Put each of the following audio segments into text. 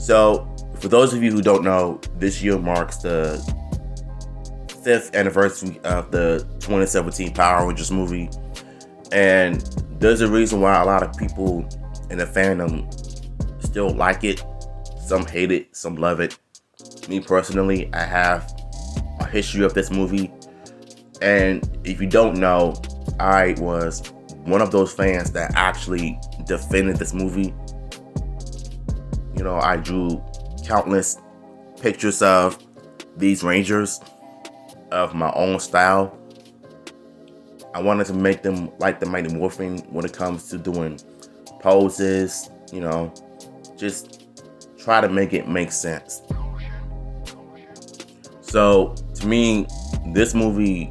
So, for those of you who don't know, this year marks the 5th anniversary of the 2017 Power Rangers movie. And there's a reason why a lot of people in the fandom still like it. Some hate it, some love it. Me personally, I have a history of this movie. And if you don't know, I was one of those fans that actually defended this movie. You know, I drew countless pictures of these Rangers of my own style. I wanted to make them like the Mighty Morphin when it comes to doing poses, you know, just try to make it make sense. So to me, this movie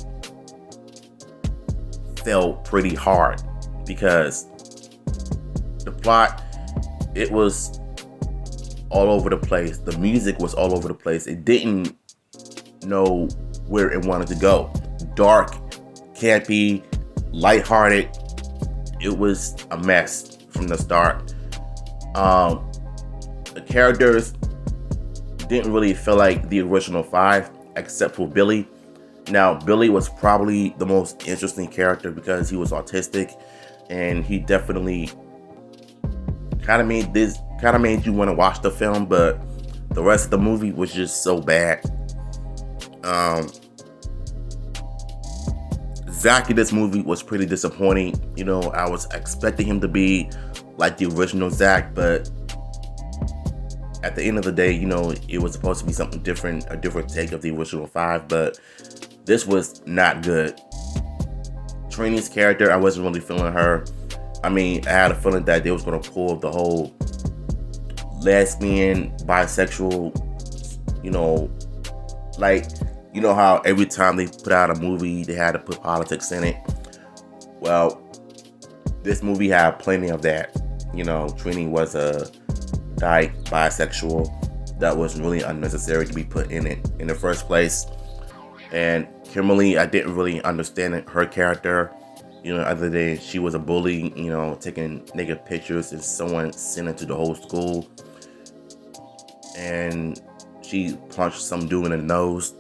fell pretty hard because the plot, it was all over the place. The music was all over the place. It didn't know where it wanted to go. Dark, campy, lighthearted. It was a mess from the start. The characters didn't really feel like the original 5, except for Billy. Now, Billy was probably the most interesting character because he was autistic, and he definitely kind of made you want to watch the film, but the rest of the movie was just so bad. Zack in this movie was pretty disappointing. You know, I was expecting him to be like the original Zack, but at the end of the day, you know, it was supposed to be something different, a different take of the original 5, but this was not good. Trini's character, I wasn't really feeling her. I mean, I had a feeling that they was going to pull the whole lesbian, bisexual, you know, like, you know how every time they put out a movie, they had to put politics in it. Well, this movie had plenty of that. You know, Trini was a dyke bisexual. That was really unnecessary to be put in it in the first place. And Kimberly, I didn't really understand her character. You know, other than she was a bully, you know, taking naked pictures and someone sent it to the whole school. And she punched some dude in the nose.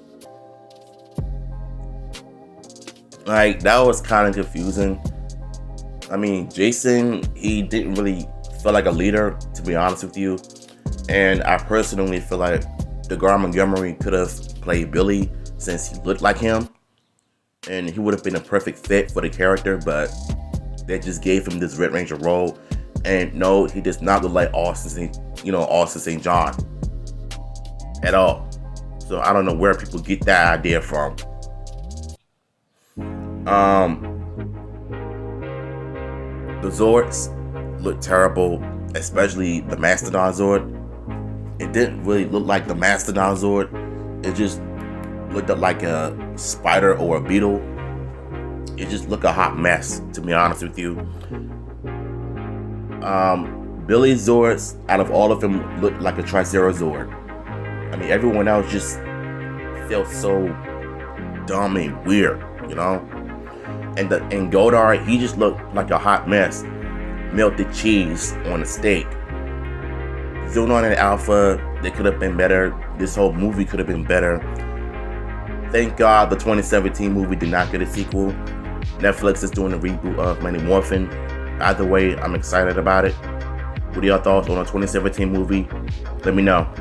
Like, that was kind of confusing. I mean, Jason, he didn't really feel like a leader, to be honest with you. And I personally feel like DeGar Montgomery could have played Billy since he looked like him. And he would have been a perfect fit for the character, but they just gave him this Red Ranger role. And no, he does not look like Austin St. John at all. So I don't know where people get that idea from. The Zords looked terrible, especially the Mastodon Zord. It didn't really look like the Mastodon Zord. It just looked like a spider or a beetle. It just looked a hot mess, to be honest with you. Billy's Zords, out of all of them, looked like a Tricera Zord. I mean, everyone else just felt so dumb and weird, you know? And Goddard, he just looked like a hot mess. Melted cheese on a steak. Zonon and Alpha, they could have been better. This whole movie could have been better. Thank God the 2017 movie did not get a sequel. Netflix is doing a reboot of Mighty Morphin. Either way, I'm excited about it. What are your thoughts on the 2017 movie? Let me know.